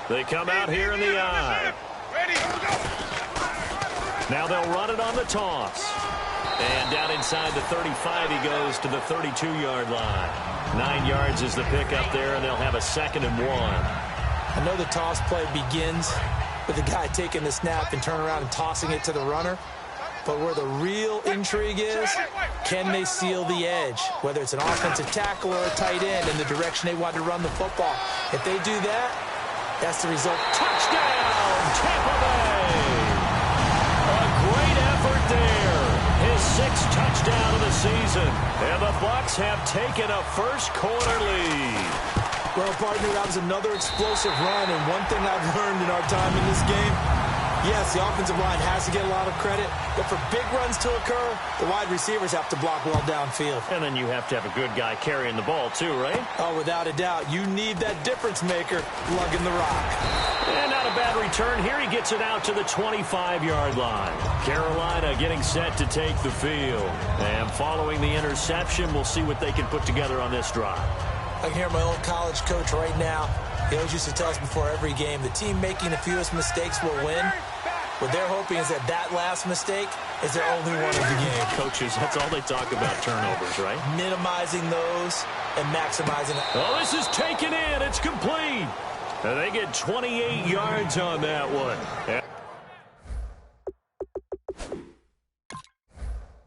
They come out here in the eye. Now they'll run it on the toss. And down inside the 35, he goes to the 32-yard line. 9 yards is the pickup there, and they'll have a 2nd and 1. I know the toss play begins with the guy taking the snap and turning around and tossing it to the runner. But where the real intrigue is, can they seal the edge? Whether it's an offensive tackle or a tight end in the direction they want to run the football. If they do that, that's the result. Touchdown, Tampa Bay! A great effort there. His 6th touchdown of the season. And the Bucs have taken a first-quarter lead. Well, partner, that was another explosive run. And one thing I've learned in our time in this game, yes, the offensive line has to get a lot of credit, but for big runs to occur, the wide receivers have to block well downfield. And then you have to have a good guy carrying the ball too, right? Oh, without a doubt. You need that difference maker lugging the rock. And not a bad return here. He gets it out to the 25-yard line. Carolina getting set to take the field. And following the interception, we'll see what they can put together on this drive. I can hear my old college coach right now. He always used to tell us before every game, the team making the fewest mistakes will win. What they're hoping is that last mistake is their only one of the game. Coaches, that's all they talk about, turnovers, right? Minimizing those and maximizing it. Oh, this is taken in. It's complete. And they get 28 yards on that one.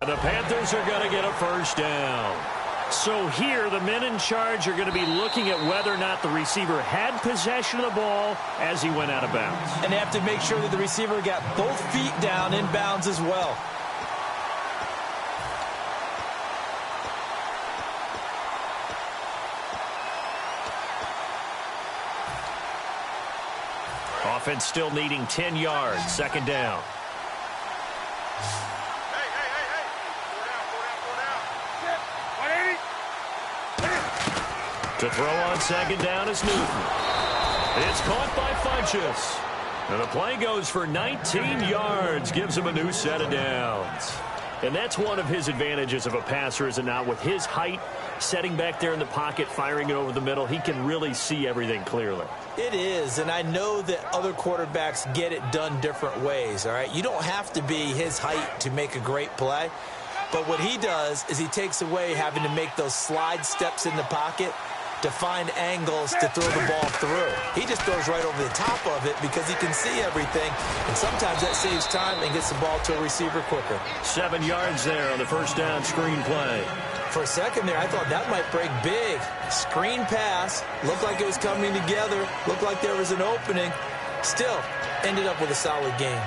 The Panthers are going to get a first down. So here, the men in charge are going to be looking at whether or not the receiver had possession of the ball as he went out of bounds. And they have to make sure that the receiver got both feet down in bounds as well. Offense still needing 10 yards, 2nd down. To throw on 2nd down is Newton. It's caught by Funchess. And the play goes for 19 yards, gives him a new set of downs. And that's one of his advantages of a passer, is it not? With his height, setting back there in the pocket, firing it over the middle, he can really see everything clearly. It is, and I know that other quarterbacks get it done different ways, all right? You don't have to be his height to make a great play. But what he does is he takes away having to make those slide steps in the pocket to find angles to throw the ball through. He just throws right over the top of it because he can see everything, and sometimes that saves time and gets the ball to a receiver quicker. 7 yards there on the first down screen play. For a second there, I thought that might break big. Screen pass, looked like it was coming together, looked like there was an opening. Still, ended up with a solid game.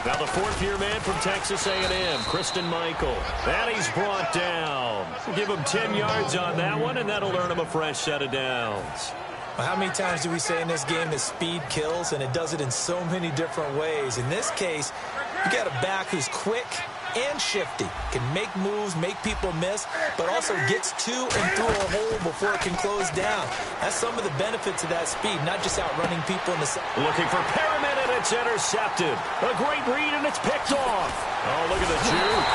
Now the 4th-year man from Texas A&M, Christine Michael. And he's brought down. Give him 10 yards on that one, and that'll earn him a fresh set of downs. Well, how many times do we say in this game that speed kills, and it does it in so many different ways? In this case, you got a back who's quick and shifty, can make moves, make people miss, but also gets to and through a hole before it can close down. That's some of the benefits of that speed, not just outrunning people in the... Looking for Perriman, and it's intercepted. A great read, and it's picked off. Oh, look at the juke.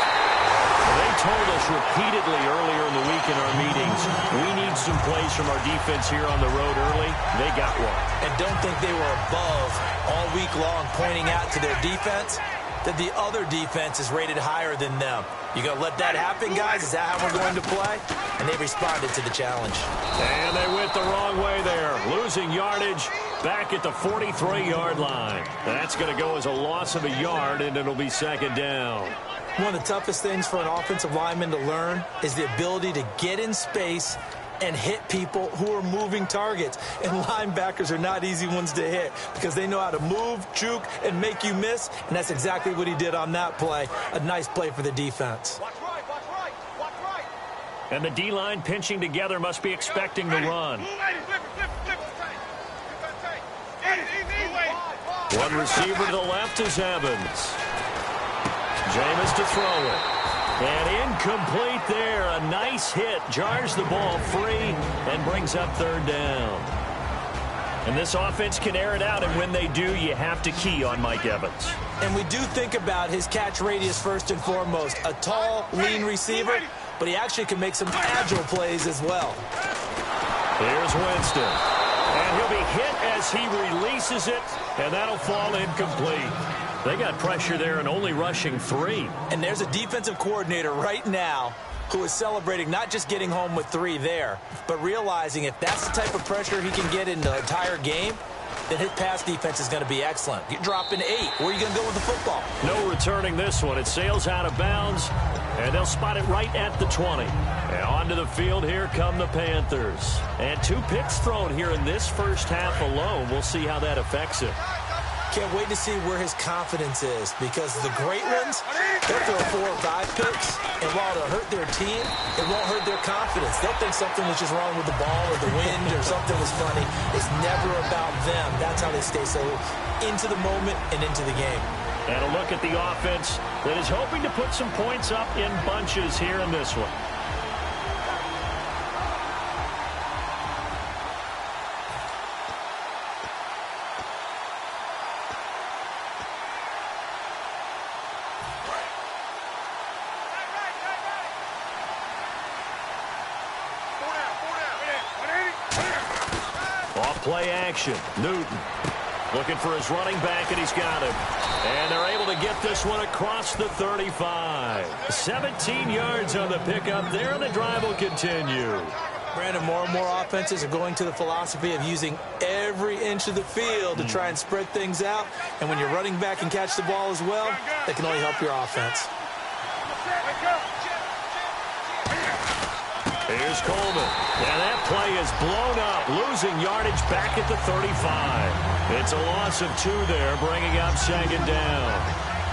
They told us repeatedly earlier in the week in our meetings, we need some plays from our defense here on the road early. They got one. And don't think they were above all week long pointing out to their defense that the other defense is rated higher than them. You going to let that happen, guys? Is that how we're going to play? And they responded to the challenge. And they went the wrong way there. Losing yardage back at the 43-yard line. That's going to go as a loss of a yard, and it'll be 2nd down. One of the toughest things for an offensive lineman to learn is the ability to get in space and hit people who are moving targets. And linebackers are not easy ones to hit because they know how to move, juke, and make you miss. And that's exactly what he did on that play. A nice play for the defense. Watch right, watch right, watch right. And the D-line pinching together must be expecting the run. One receiver to the left is Evans. Jameis to throw it. And incomplete there. A nice hit. Jars the ball free and brings up third down. And this offense can air it out, and when they do, you have to key on Mike Evans. And we do think about his catch radius first and foremost. A tall, lean receiver, but he actually can make some agile plays as well. Here's Winston. And he'll be hit as he releases it, and that'll fall incomplete. They got pressure there and only rushing 3. And there's a defensive coordinator right now who is celebrating not just getting home with 3 there, but realizing if that's the type of pressure he can get in the entire game, then his pass defense is going to be excellent. You're dropping 8. Where are you going to go with the football? No returning this one. It sails out of bounds, and they'll spot it right at the 20. And onto the field, here come the Panthers. And 2 picks thrown here in this first half alone. We'll see how that affects it. Can't wait to see where his confidence is, because the great ones, they'll throw 4 or 5 picks, and while it'll hurt their team, it won't hurt their confidence. They'll think something was just wrong with the ball or the wind or something was funny. It's never about them. That's how they stay so into the moment and into the game. And a look at the offense that is hoping to put some points up in bunches here in this one. Play action. Newton looking for his running back, and he's got him. And they're able to get this one across the 35. 17 yards on the pickup there, and the drive will continue. Brandon, more and more offenses are going to the philosophy of using every inch of the field to try and spread things out. And when you're running back and catch the ball as well, that can only help your offense. Here's Coleman. And that play is blown up, losing yardage back at the 35. It's a loss of 2 there, bringing up 2nd down.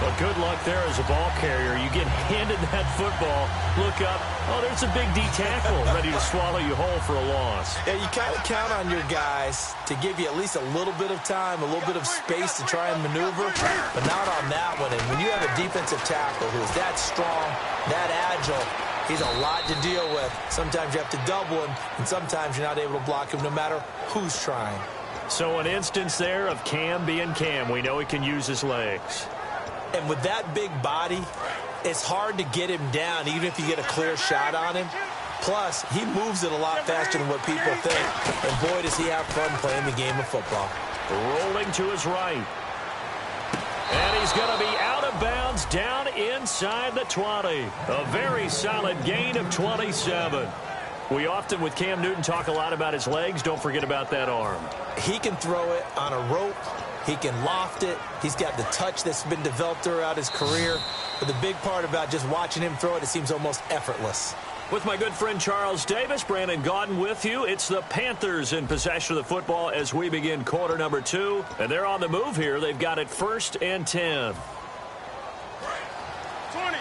But good luck there as a ball carrier. You get handed that football, look up, oh, there's a big D tackle ready to swallow you whole for a loss. Yeah, you kind of count on your guys to give you at least a little bit of time, a little bit of space to try and maneuver, but not on that one. And when you have a defensive tackle who is that strong, that agile, he's a lot to deal with. Sometimes you have to double him, and sometimes you're not able to block him no matter who's trying. So an instance there of Cam being Cam. We know he can use his legs. And with that big body, it's hard to get him down, even if you get a clear shot on him. Plus, he moves it a lot faster than what people think. And boy, does he have fun playing the game of football. Rolling to his right. And he's going to be out of bounds down inside the 20. A very solid gain of 27. We often, with Cam Newton, talk a lot about his legs. Don't forget about that arm. He can throw it on a rope. He can loft it. He's got the touch that's been developed throughout his career. But the big part about just watching him throw it, it seems almost effortless. With my good friend Charles Davis, Brandon Gaudin with you. It's the Panthers in possession of the football as we begin quarter number 2. And they're on the move here. They've got it 1st and 10. 20.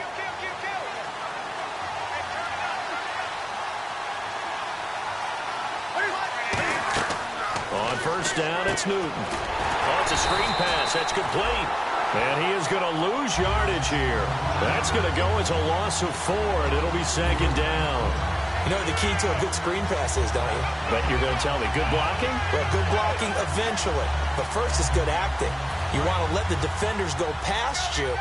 On 1st down, it's Newton. Oh, it's a screen pass. That's complete. And he is going to lose yardage here. That's going to go as a loss of 4, and it'll be 2nd down. You know what the key to a good screen pass is, don't you? But you're going to tell me, good blocking? Well, good blocking eventually. But first is good acting. You want to let the defenders go past you,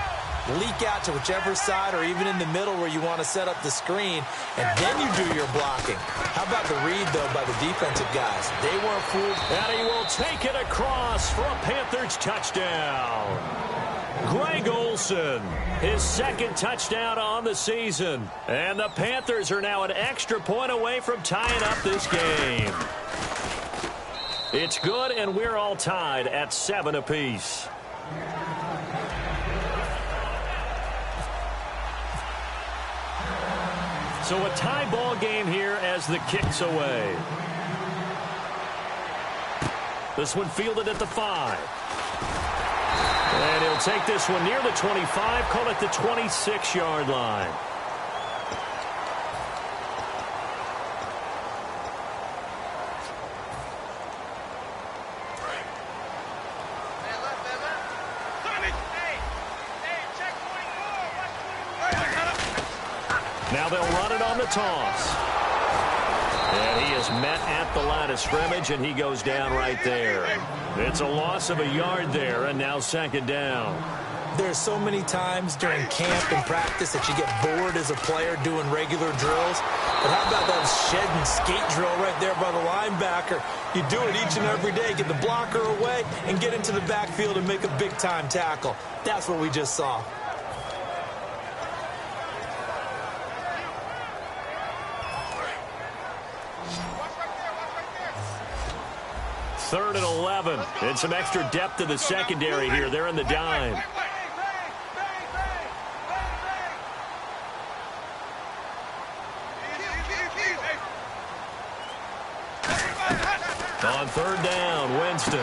leak out to whichever side or even in the middle where you want to set up the screen, and then you do your blocking. How about the read, though, by the defensive guys? They weren't fooled. And he will take it across for a Panthers touchdown. Greg Olsen, his 2nd touchdown on the season. And the Panthers are now an extra point away from tying up this game. It's good, and we're all tied at 7 apiece. So a tie ball game here as the kick's away. This one fielded at the 5. And he'll take this one near the 25, call it the 26-yard line. Now they'll run it on the toss. And he is met at the line of scrimmage, and he goes down right there. It's a loss of a yard there, and now second down. There's so many times during camp and practice that you get bored as a player doing regular drills. But how about that shed and skate drill right there by the linebacker? You do it each and every day. Get the blocker away and get into the backfield and make a big-time tackle. That's what we just saw. Third and 11. And some extra depth to the secondary here. They're in the dime. On third down, Winston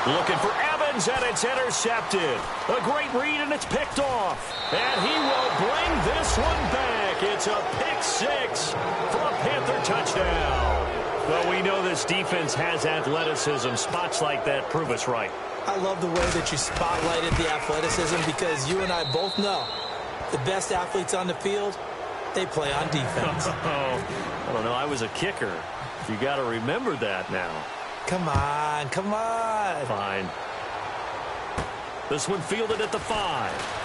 looking for Evans, and it's intercepted. A great read, and it's picked off. And he will bring this one back. It's a pick six for a Panther touchdown. Well, we know this defense has athleticism. Spots like that prove us right. I love the way that you spotlighted the athleticism because you and I both know the best athletes on the field, they play on defense. I don't know. I was a kicker. You got to remember that now. Come on, come on. Fine. This one fielded at the 5.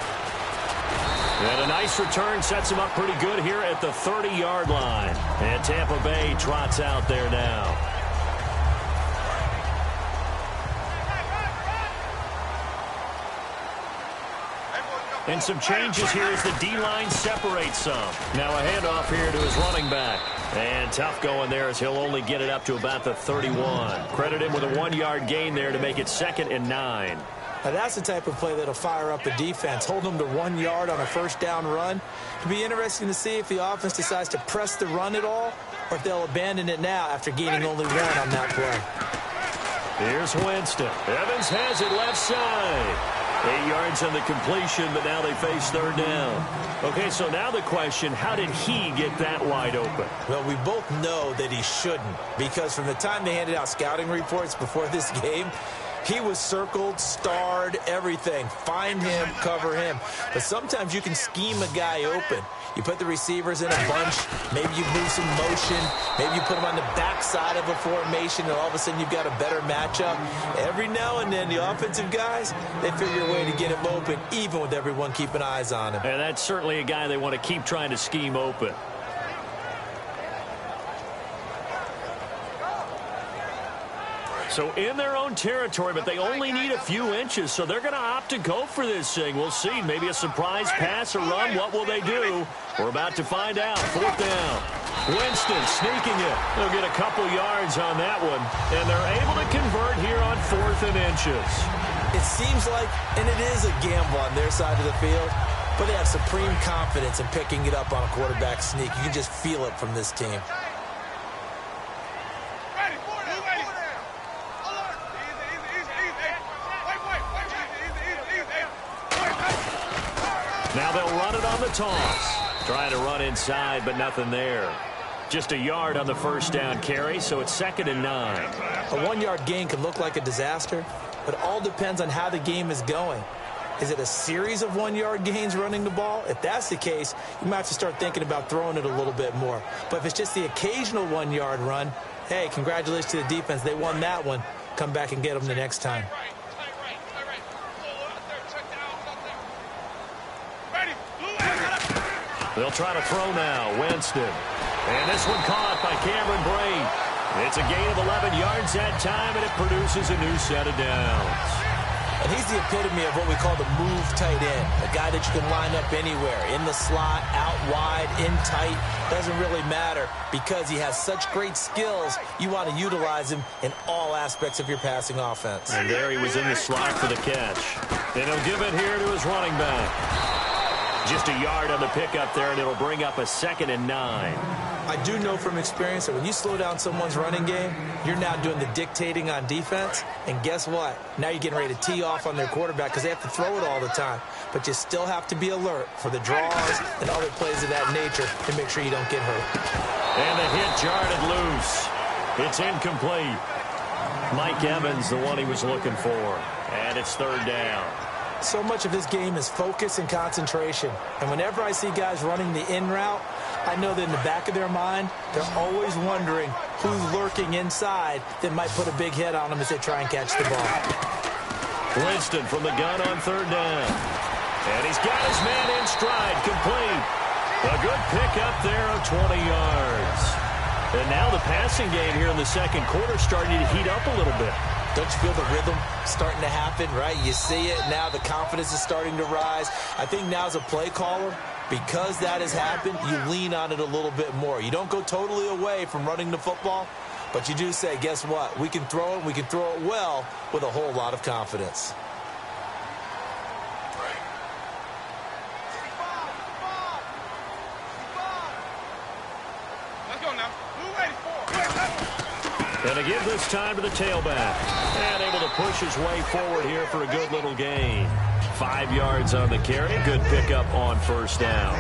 And a nice return sets him up pretty good here at the 30-yard line. And Tampa Bay trots out there now. And some changes here as the D-line separates some. Now a handoff here to his running back. And tough going there as he'll only get it up to about the 31. Credit him with a 1-yard gain there to make it 2nd and 9. Now that's the type of play that'll fire up a defense. Hold them to 1 yard on a first down run. It'll be interesting to see if the offense decides to press the run at all or if they'll abandon it now after gaining only 1 on that play. Here's Winston. Evans has it left side. 8 yards on the completion, but now they face third down. Okay, so now the question, how did he get that wide open? Well, we both know that he shouldn't because from the time they handed out scouting reports before this game, he was circled, starred, everything. Find him, cover him. But sometimes you can scheme a guy open. You put the receivers in a bunch. Maybe you move some motion. Maybe you put them on the backside of a formation, and all of a sudden you've got a better matchup. Every now and then, the offensive guys, they figure a way to get him open, even with everyone keeping eyes on him. And that's certainly a guy they want to keep trying to scheme open. So in their own territory, but they only need a few inches, so they're going to opt to go for this thing. We'll see. Maybe a surprise pass or run. What will they do? We're about to find out. Fourth down. Winston sneaking it. They'll get a couple yards on that one, and they're able to convert here on 4th and inches. It seems like, and it is a gamble on their side of the field, but they have supreme confidence in picking it up on a quarterback sneak. You can just feel it from this team. Now they'll run it on the toss. Trying to run inside, but nothing there. Just a yard on the first down carry, so it's 2nd and 9. A 1-yard gain can look like a disaster, but it all depends on how the game is going. Is it a series of 1-yard gains running the ball? If that's the case, you might have to start thinking about throwing it a little bit more. But if it's just the occasional 1-yard run, hey, congratulations to the defense. They won that one. Come back and get them the next time. They'll try to throw now. Winston. And this one caught by Cameron Braid. It's a gain of 11 yards that time, and it produces a new set of downs. And he's the epitome of what we call the move tight end, a guy that you can line up anywhere, in the slot, out wide, in tight. Doesn't really matter because he has such great skills. You want to utilize him in all aspects of your passing offense. And there he was in the slot for the catch. And he'll give it here to his running back. Just a yard on the pickup there, and it'll bring up a 2nd and 9. I do know from experience that when you slow down someone's running game, you're now doing the dictating on defense. And guess what? Now you're getting ready to tee off on their quarterback because they have to throw it all the time. But you still have to be alert for the draws and other plays of that nature to make sure you don't get hurt. And the hit jarred loose. It's incomplete. Mike Evans, the one he was looking for. And it's 3rd down. So much of this game is focus and concentration. And whenever I see guys running the in route, I know that in the back of their mind, they're always wondering who's lurking inside that might put a big hit on them as they try and catch the ball. Winston from the gun on third down. And he's got his man in stride, complete. A good pickup there of 20 yards. And now the passing game here in the second quarter starting to heat up a little bit. Don't you feel the rhythm starting to happen, right? You see it now. The confidence is starting to rise. I think now as a play caller, because that has happened, you lean on it a little bit more. You don't go totally away from running the football, but you do say, guess what? We can throw it. We can throw it well with a whole lot of confidence. And to give this time to the tailback. And able to push his way forward here for a good little gain. 5 yards on the carry. Good pickup on first down.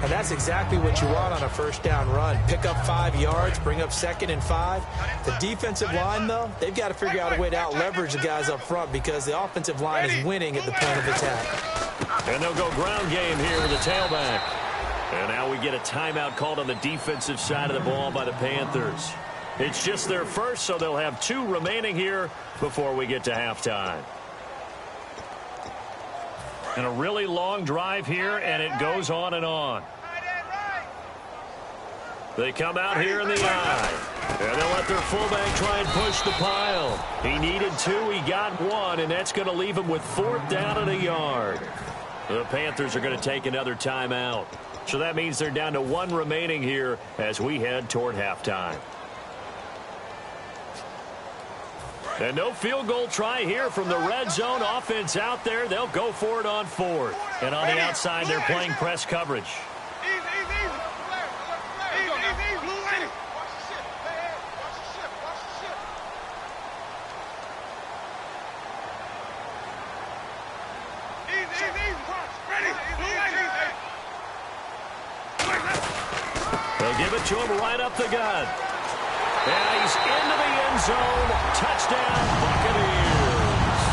And that's exactly what you want on a first down run. Pick up 5 yards, bring up 2nd and 5. The defensive line, though, they've got to figure out a way to out-leverage the guys up front because the offensive line is winning at the point of attack. And they'll go ground game here with the tailback. And now we get a timeout called on the defensive side of the ball by the Panthers. It's just their first, so they'll have 2 remaining here before we get to halftime. And a really long drive here, and it goes on and on. They come out here in the eye. And they'll let their fullback try and push the pile. He needed 2, he got 1, and that's going to leave him with 4th down and a yard. The Panthers are going to take another timeout. So that means they're down to 1 remaining here as we head toward halftime. And no field goal try here from the red zone offense out there. They'll go for it on 4th. And on the outside, they're playing press coverage. They'll give it to him right up the gut. And he's into the end zone. Touchdown, Buccaneers.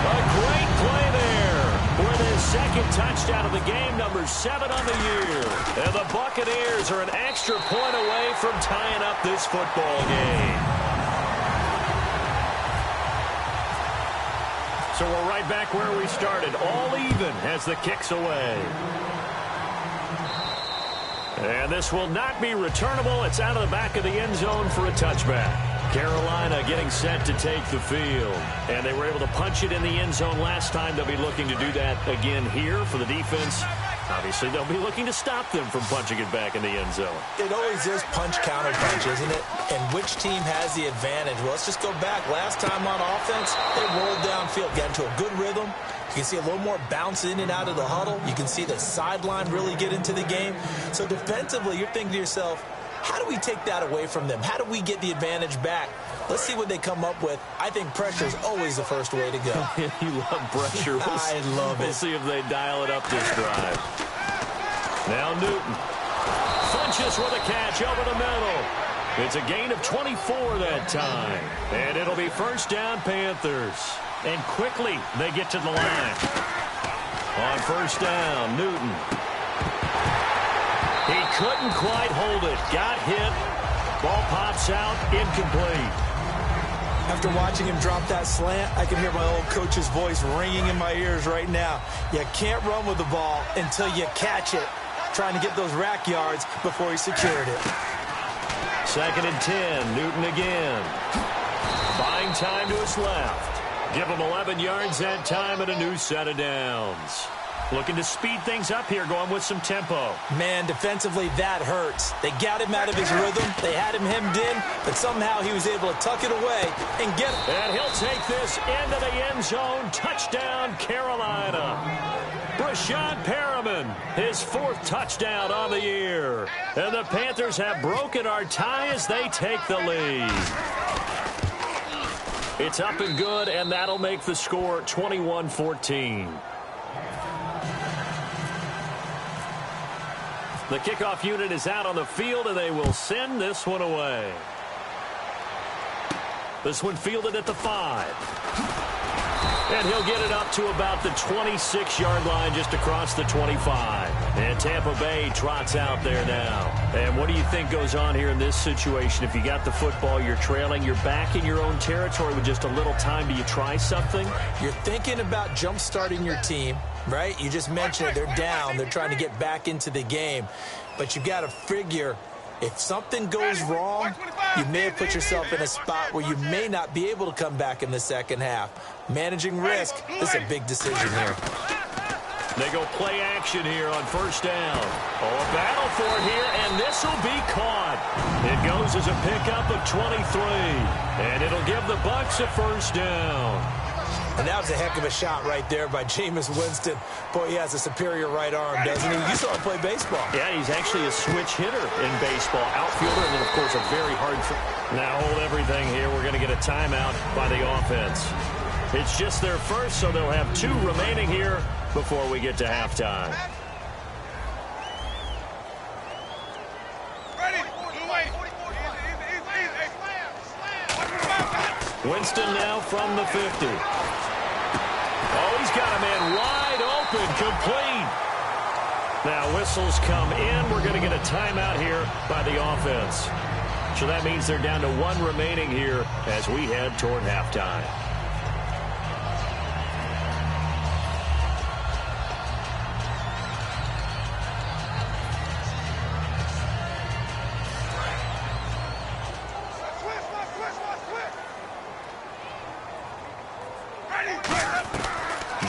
A great play there with his 2nd touchdown of the game, number 7 on the year. And the Buccaneers are an extra point away from tying up this football game. So we're right back where we started, all even as the kick's away. And this will not be returnable. It's out of the back of the end zone for a touchback. Carolina getting set to take the field. And they were able to punch it in the end zone last time. They'll be looking to do that again here for the defense. Obviously, they'll be looking to stop them from punching it back in the end zone. It always is punch-counter-punch, isn't it? And which team has the advantage? Well, let's just go back. Last time on offense, they rolled downfield, got into a good rhythm. You can see a little more bounce in and out of the huddle. You can see the sideline really get into the game. So defensively, you're thinking to yourself, how do we take that away from them? How do we get the advantage back? Let's see what they come up with. I think pressure is always the first way to go. You love pressure. I love it. We'll see if they dial it up this drive. Now Newton. Funches with a catch over the middle. It's a gain of 24 that time. And it'll be first down, Panthers. And quickly they get to the line. On first down, Newton. He couldn't quite hold it. Got hit. Ball pops out. Incomplete. After watching him drop that slant, I can hear my old coach's voice ringing in my ears right now. You can't run with the ball until you catch it. Trying to get those rack yards before he secured it. 2nd and 10. Newton again. Buying time to his left. Give him 11 yards that time and a new set of downs. Looking to speed things up here, going with some tempo. Man, defensively, that hurts. They got him out of his rhythm. They had him hemmed in, but somehow he was able to tuck it away and get it. And he'll take this into the end zone. Touchdown, Carolina. Brashad Perriman, his 4th touchdown on the year. And the Panthers have broken our tie as they take the lead. It's up and good, and that'll make the score 21-14. The kickoff unit is out on the field, and they will send this one away. This one fielded at the 5. And he'll get it up to about the 26-yard line just across the 25. And Tampa Bay trots out there now. And what do you think goes on here in this situation? If you got the football, you're trailing, you're back in your own territory with just a little time. Do you try something? You're thinking about jump-starting your team, right? You just mentioned it. They're down. They're trying to get back into the game. But you've got to figure if something goes wrong, you may have put yourself in a spot where you may not be able to come back in the second half. Managing risk, this is a big decision here. They go play action here on first down. Oh, a battle for it here, and this will be caught. It goes as a pickup of 23, and it'll give the Bucs a first down. And that was a heck of a shot right there by Jameis Winston. Boy, he has a superior right arm, doesn't he? You saw him play baseball. Yeah, he's actually a switch hitter in baseball. Outfielder, and then, of course, a very hard... Now hold everything here. We're going to get a timeout by the offense. It's just their first, so they'll have 2 remaining here before we get to halftime. Winston now from the 50. Oh, he's got a man wide open, complete. Now whistles come in. We're going to get a timeout here by the offense. So that means they're down to 1 remaining here as we head toward halftime.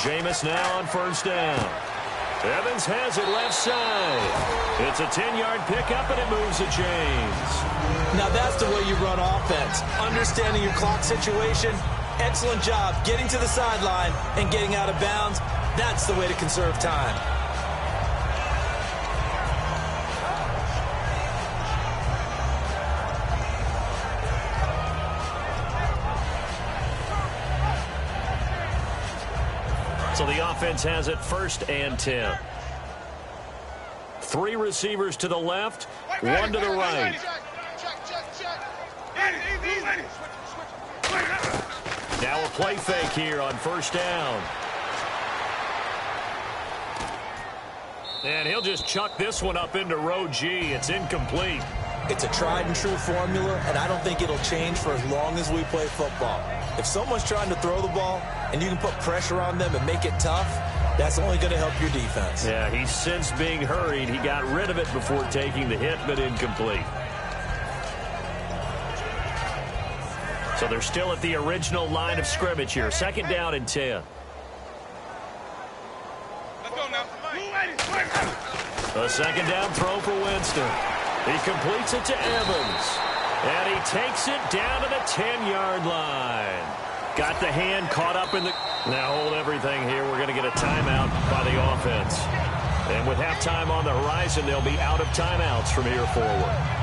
Jameis now on first down. Evans has it left side. It's a 10-yard pickup, and it moves the chains. Now that's the way you run offense. Understanding your clock situation. Excellent job getting to the sideline and getting out of bounds. That's the way to conserve time. So the offense has it first and 10. 3 receivers to the left, 1 to the right. Now a play fake here on first down. And he'll just chuck this one up into row G. It's incomplete. It's a tried-and-true formula, and I don't think it'll change for as long as we play football. If someone's trying to throw the ball and you can put pressure on them and make it tough, that's only going to help your defense. Yeah, he sensed being hurried. He got rid of it before taking the hit, but incomplete. So they're still at the original line of scrimmage here. Second down and 10. Let's go now. A second down throw for Winston. He completes it to Evans. And he takes it down to the 10-yard line. Got the hand caught up in the... Now hold everything here. We're going to get a timeout by the offense. And with halftime on the horizon, they'll be out of timeouts from here forward.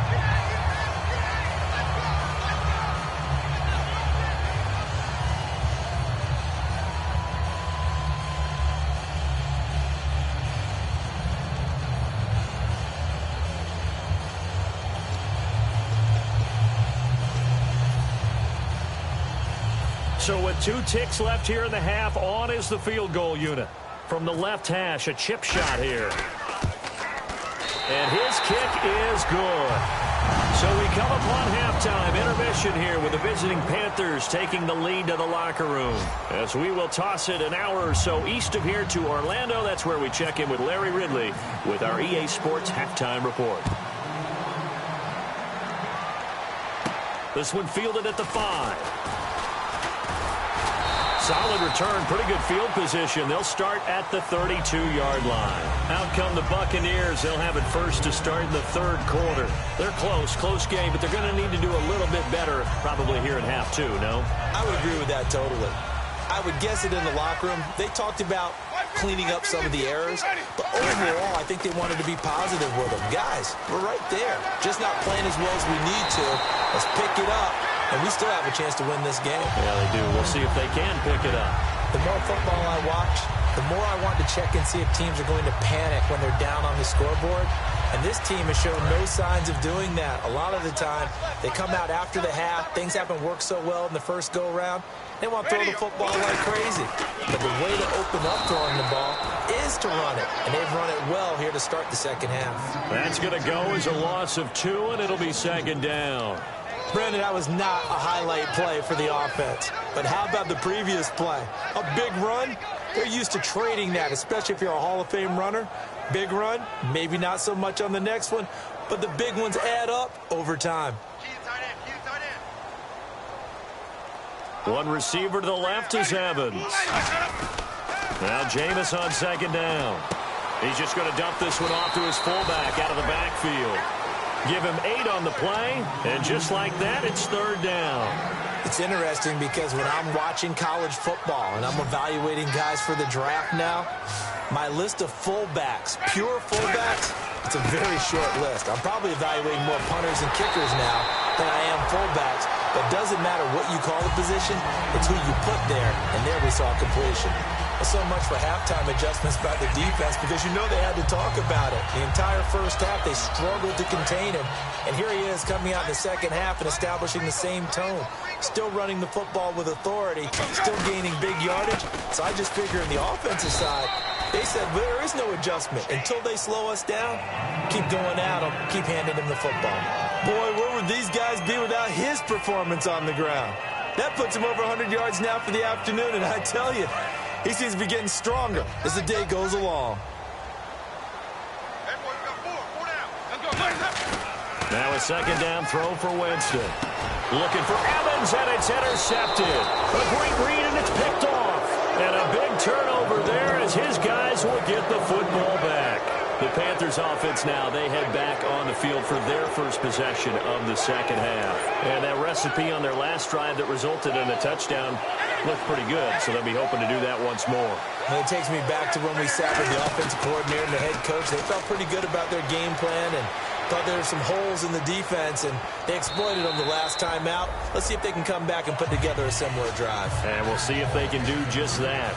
So with 2 ticks left here in the half, on is the field goal unit. From the left hash, a chip shot here. And his kick is good. So we come upon halftime intermission here with the visiting Panthers taking the lead to the locker room. As we will toss it an hour or so east of here to Orlando. That's where we check in with Larry Ridley with our EA Sports halftime report. This one fielded at the 5. Solid return, pretty good field position. They'll start at the 32-yard line. Out come the Buccaneers. They'll have it first to start in the 3rd quarter. They're close game, but they're going to need to do a little bit better probably here in half 2, no? I would agree with that totally. I would guess it in the locker room. They talked about cleaning up some of the errors, but overall, I think they wanted to be positive with them. Guys, we're right there. Just not playing as well as we need to. Let's pick it up. And we still have a chance to win this game. Yeah, they do. We'll see if they can pick it up. The more football I watch, the more I want to check and see if teams are going to panic when they're down on the scoreboard. And this team has shown no signs of doing that. A lot of the time, they come out after the half. Things haven't worked so well in the first go-around. They want to throw the football like crazy. But the way to open up throwing the ball is to run it. And they've run it well here to start the second half. That's going to go as a loss of 2, and it'll be second down. Brandon, that was not a highlight play for the offense. But how about the previous play? A big run? They're used to trading that, especially if you're a Hall of Fame runner. Big run, maybe not so much on the next one, but the big ones add up over time. One receiver to the left is Evans. Now Jameis on second down. He's just going to dump this one off to his fullback out of the backfield. Give him 8 on the play, and just like that, it's third down. It's interesting because when I'm watching college football and I'm evaluating guys for the draft now, my list of fullbacks, pure fullbacks, it's a very short list. I'm probably evaluating more punters and kickers now than I am fullbacks. But it doesn't matter what you call the position, it's who you put there, and there we saw completion. So much for halftime adjustments by the defense because you know they had to talk about it. The entire first half, they struggled to contain him. And here he is coming out in the second half and establishing the same tone. Still running the football with authority, still gaining big yardage. So I just figure on the offensive side, they said well, there is no adjustment. Until they slow us down, keep going at them, keep handing them the football. Boy, where would these guys be without his performance on the ground? That puts him over 100 yards now for the afternoon, and I tell you, he seems to be getting stronger as the day goes along. Now a second down throw for Winston. Looking for Evans, and it's intercepted. A great read, and it's picked off. And a big turnover there as his guys will get the football back. The Panthers offense now, they head back on the field for their first possession of the second half. And that recipe on their last drive that resulted in a touchdown looked pretty good, so they'll be hoping to do that once more. And it takes me back to when we sat with the offensive coordinator and the head coach. They felt pretty good about their game plan and thought there were some holes in the defense, and they exploited them the last time out. Let's see if they can come back and put together a similar drive. And we'll see if they can do just that.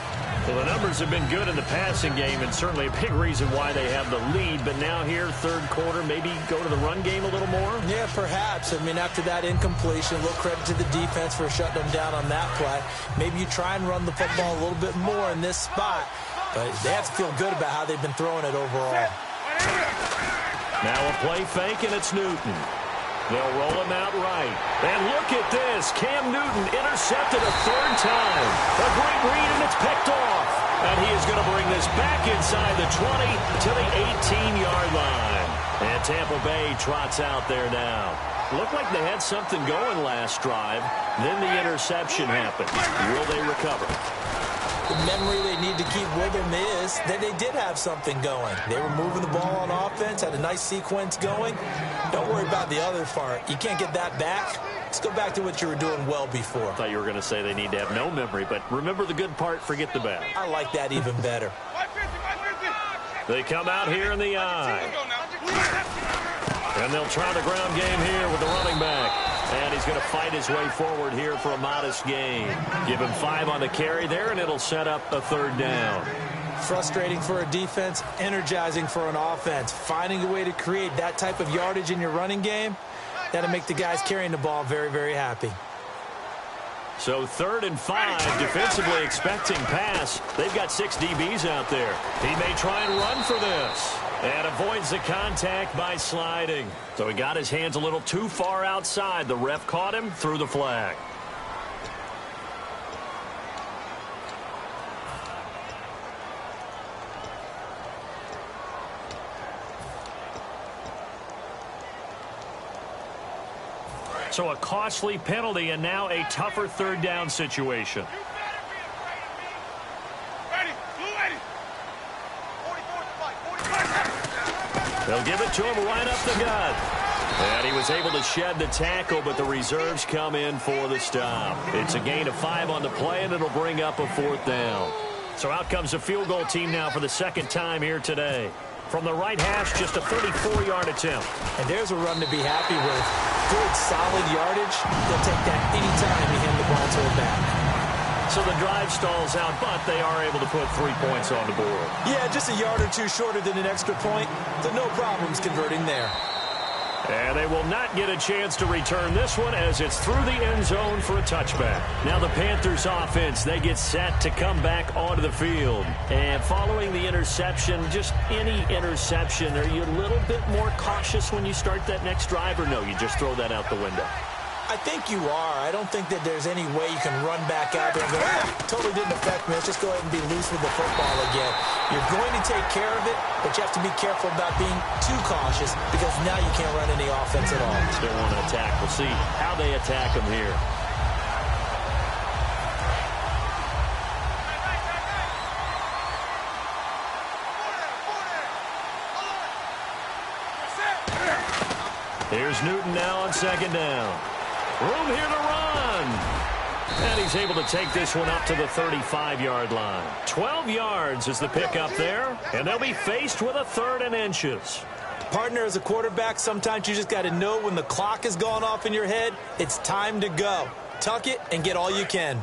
Well, the numbers have been good in the passing game, and certainly a big reason why they have the lead. But now here, third quarter, maybe go to the run game a little more? Yeah, perhaps. I mean, after that incompletion, a little credit to the defense for shutting them down on that play. Maybe you try and run the football a little bit more in this spot. But they have to feel good about how they've been throwing it overall. Now a play fake, and it's Newton. They'll roll him out right. And look at this. Cam Newton intercepted a third time. A great read, and it's picked off. And he is going to bring this back inside the 20 to the 18-yard line. And Tampa Bay trots out there now. Looked like they had something going last drive. Then the interception happened. Will they recover? The memory they need to keep with them is that they did have something going. They were moving the ball on offense, had a nice sequence going. Don't worry about the other part. You can't get that back. Let's go back to what you were doing well before. I thought you were going to say they need to have no memory, but remember the good part, forget the bad. I like that even better. They come out here in the eye. And they'll try the ground game here with the running back. And he's going to fight his way forward here for a modest gain. Give him 5 on the carry there, and it'll set up a third down. Frustrating for a defense, energizing for an offense. Finding a way to create that type of yardage in your running game, that'll make the guys carrying the ball very, very happy. So 3rd and 5, defensively expecting pass. They've got 6 DBs out there. He may try and run for this. And avoids the contact by sliding. So he got his hands a little too far outside. The ref caught him, threw the flag. So a costly penalty and now a tougher third down situation. They'll give it to him right up the gut. And he was able to shed the tackle, but the reserves come in for the stop. It's a gain of 5 on the play, and it'll bring up a 4th down. So out comes the field goal team now for the second time here today. From the right hash, just a 34-yard attempt. And there's a run to be happy with. Good, solid yardage. They'll take that anytime you hand the ball to a back. So the drive stalls out, but they are able to put 3 points on the board. Yeah, just a yard or two shorter than an extra point, so no problems converting there. And they will not get a chance to return this one as it's through the end zone for a touchback. Now the Panthers offense, they get set to come back onto the field. And following the interception, just any interception, are you a little bit more cautious when you start that next drive, or no, you just throw that out the window? I think you are. I don't think that there's any way you can run back out there and go, totally didn't affect me. Let's just go ahead and be loose with the football again. You're going to take care of it, but you have to be careful about being too cautious because now you can't run any offense at all. Still want to attack. We'll see how they attack them here. Here's Newton now on second down. Room here to run. And he's able to take this one up to the 35-yard line. 12 yards is the pickup there, and they'll be faced with a 3rd and inches. Partner, as a quarterback, sometimes you just got to know when the clock has gone off in your head, it's time to go. Tuck it and get all you can.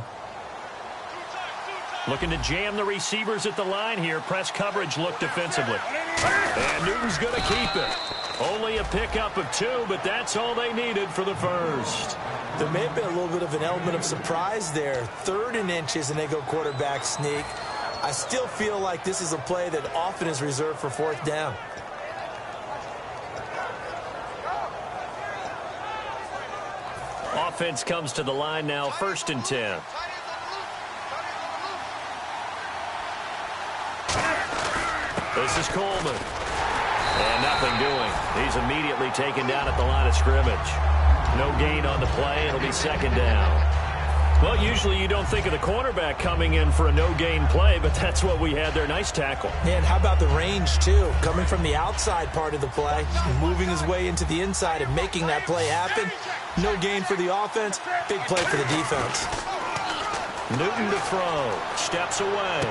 Looking to jam the receivers at the line here. Press coverage look defensively. And Newton's going to keep it. Only a pickup of 2, but that's all they needed for the first. There may have been a little bit of an element of surprise there. 3rd and inches, and they go quarterback sneak. I still feel like this is a play that often is reserved for 4th down. Offense comes to the line now, 1st and 10. This is Coleman. And nothing doing. He's immediately taken down at the line of scrimmage. No gain on the play. It'll be 2nd down. Well, usually you don't think of the cornerback coming in for a no-gain play, but that's what we had there. Nice tackle. And how about the range, too? Coming from the outside part of the play, moving his way into the inside and making that play happen. No gain for the offense. Big play for the defense. Newton to throw. Steps away.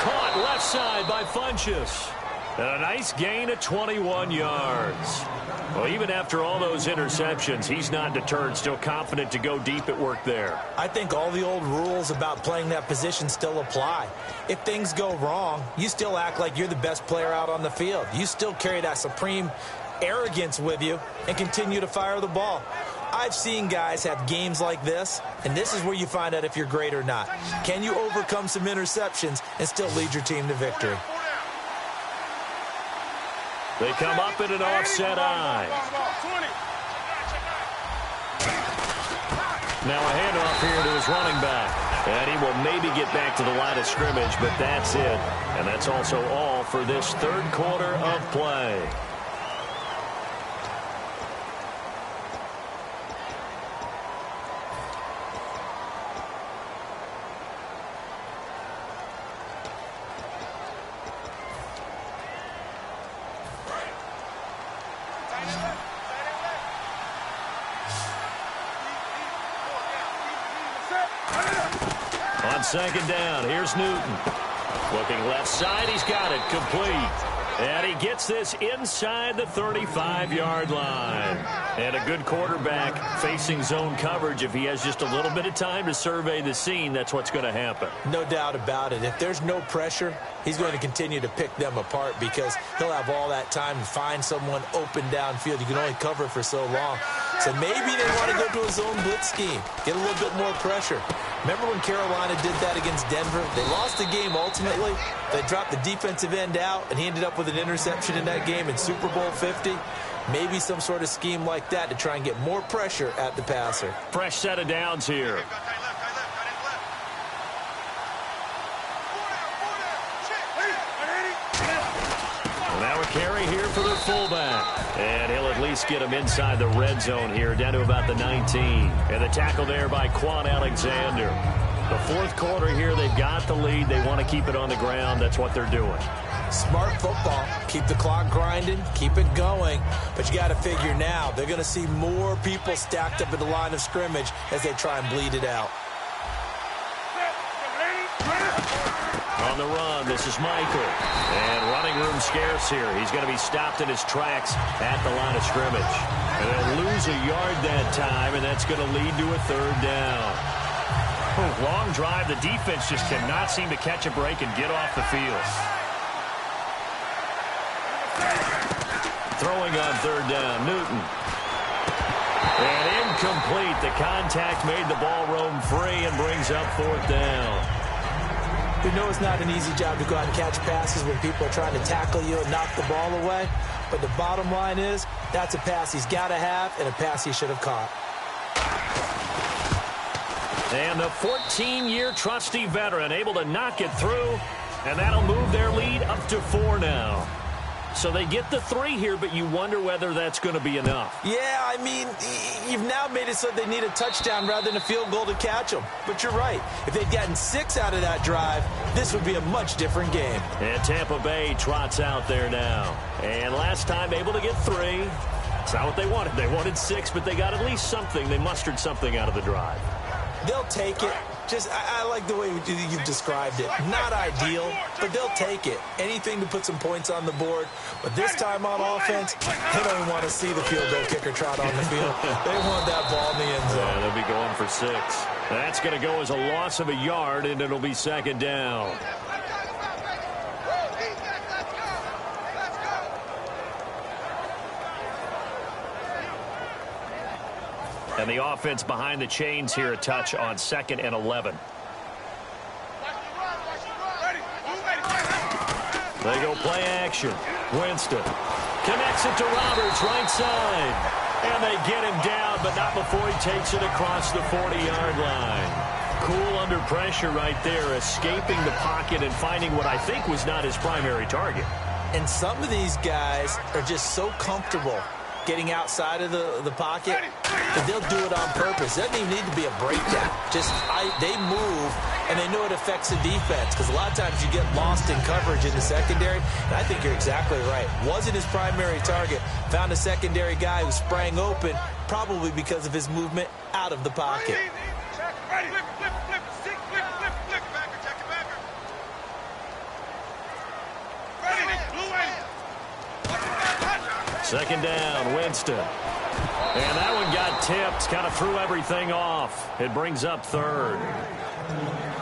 Caught left side by Funchess. And a nice gain of 21 yards. Well, even after all those interceptions, he's not deterred, still confident to go deep at work there. I think all the old rules about playing that position still apply. If things go wrong, you still act like you're the best player out on the field. You still carry that supreme arrogance with you and continue to fire the ball. I've seen guys have games like this, and this is where you find out if you're great or not. Can you overcome some interceptions and still lead your team to victory? They come up in an offset eye. Now a handoff here to his running back. And he will maybe get back to the line of scrimmage, but that's it. And that's also all for this 3rd quarter of play. On 2nd down, here's Newton. Looking left side, he's got it complete. And he gets this inside the 35-yard line. And a good quarterback facing zone coverage. If he has just a little bit of time to survey the scene, that's what's going to happen. No doubt about it. If there's no pressure, he's going to continue to pick them apart because he'll have all that time to find someone open downfield. You can only cover for so long. So maybe they want to go to a zone blitz scheme, get a little bit more pressure. Remember when Carolina did that against Denver? They lost the game ultimately. They dropped the defensive end out, and he ended up with an interception in that game in Super Bowl 50. Maybe some sort of scheme like that to try and get more pressure at the passer. Fresh set of downs here. Now a carry here for their fullback. And he'll at least get him inside the red zone here, down to about the 19. And the tackle there by Quan Alexander. The 4th quarter here, they've got the lead. They want to keep it on the ground. That's what they're doing. Smart football. Keep the clock grinding. Keep it going. But you got to figure now, they're going to see more people stacked up at the line of scrimmage as they try and bleed it out. On the run, this is Michael. And running room scarce here. He's going to be stopped in his tracks at the line of scrimmage. And they'll lose a yard that time, and that's going to lead to a 3rd down. Long drive. The defense just cannot seem to catch a break and get off the field. Throwing on third down, Newton. And incomplete. The contact made the ball roam free and brings up fourth down. We know it's not an easy job to go out and catch passes when people are trying to tackle you and knock the ball away. But the bottom line is, that's a pass he's got to have and a pass he should have caught. And the 14-year trusty veteran able to knock it through, and that'll move their lead up to 4 now. So they get the 3 here, but you wonder whether that's going to be enough. Yeah, I mean, you've now made it so they need a touchdown rather than a field goal to catch them. But you're right. If they'd gotten 6 out of that drive, this would be a much different game. And Tampa Bay trots out there now. And last time able to get 3. It's not what they wanted. They wanted 6, but they got at least something. They mustered something out of the drive. They'll take it. Just, I like the way you've described it. Not ideal, but they'll take it. Anything to put some points on the board. But this time on offense, they don't even want to see the field goal kicker trot on the field. They want that ball in the end zone. Yeah, they'll be going for 6. That's going to go as a loss of a yard, and it'll be second down. And the offense behind the chains here, a touch on 2nd and 11. They go play action. Winston connects it to Roberts, right side. And they get him down, but not before he takes it across the 40-yard line. Cool under pressure right there, escaping the pocket and finding what I think was not his primary target. And some of these guys are just so comfortable getting outside of the pocket that they'll do it on purpose. It doesn't even need to be a breakdown. Just they move, and they know it affects the defense, because a lot of times you get lost in coverage in the secondary, and I think you're exactly right. Wasn't his primary target. Found a secondary guy who sprang open, probably because of his movement out of the pocket. Second down, Winston. And that one got tipped, kind of threw everything off. It brings up 3rd.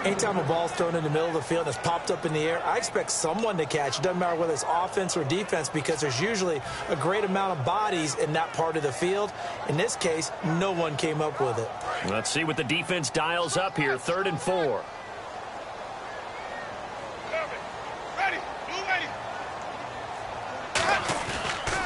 Anytime a ball's thrown in the middle of the field and it's popped up in the air, I expect someone to catch. It doesn't matter whether it's offense or defense, because there's usually a great amount of bodies in that part of the field. In this case, no one came up with it. Let's see what the defense dials up here. 3rd and 4.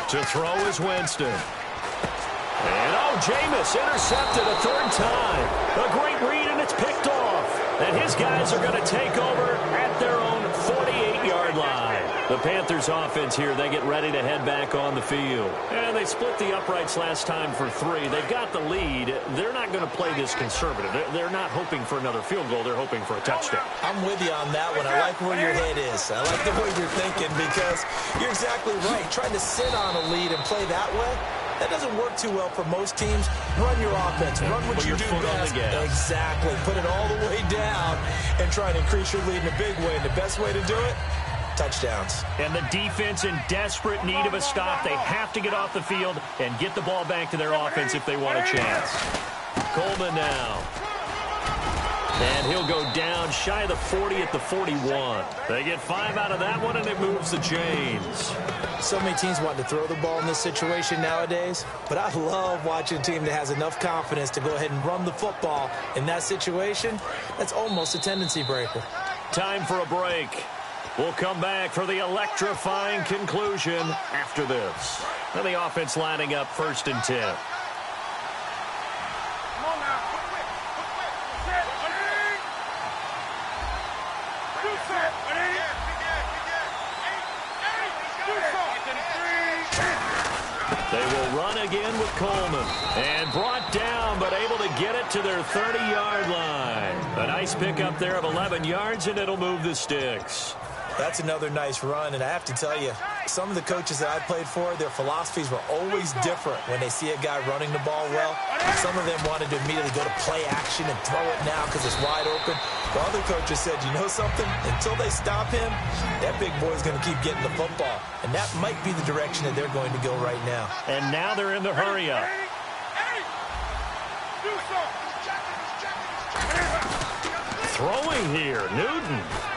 To throw is Winston. And, Jameis intercepted a 3rd time. A great read, and it's picked off. And his guys are going to take over at their own 48-yard line. The Panthers offense here, they get ready to head back on the field. And they split the uprights last time for 3. They've got the lead. They're not going to play this conservative. They're not hoping for another field goal. They're hoping for a touchdown. I'm with you on that one. I like where your head is. I like the way you're thinking, because you're exactly right. Trying to sit on a lead and play that way, that doesn't work too well for most teams. Run your offense. Run what you do best. Exactly. Put it all the way down and try to increase your lead in a big way. And the best way to do it, touchdowns. And the defense in desperate need of a stop. They have to get off the field and get the ball back to their offense if they want a chance. Coleman now. And he'll go down shy of the 40 at the 41. They get 5 out of that one, and it moves the chains. So many teams want to throw the ball in this situation nowadays, but I love watching a team that has enough confidence to go ahead and run the football in that situation. That's almost a tendency breaker. Time for a break. We'll come back for the electrifying conclusion after this. And the offense lining up 1st and 10. They will run again with Coleman. And brought down, but able to get it to their 30-yard line. A nice pickup there of 11 yards, and it'll move the sticks. That's another nice run, and I have to tell you, some of the coaches that I played for, their philosophies were always different when they see a guy running the ball well. Some of them wanted to immediately go to play action and throw it now because it's wide open. The other coaches said, you know something? Until they stop him, that big boy's going to keep getting the football. And that might be the direction that they're going to go right now. And now they're in the hurry-up. Throwing here, Newton.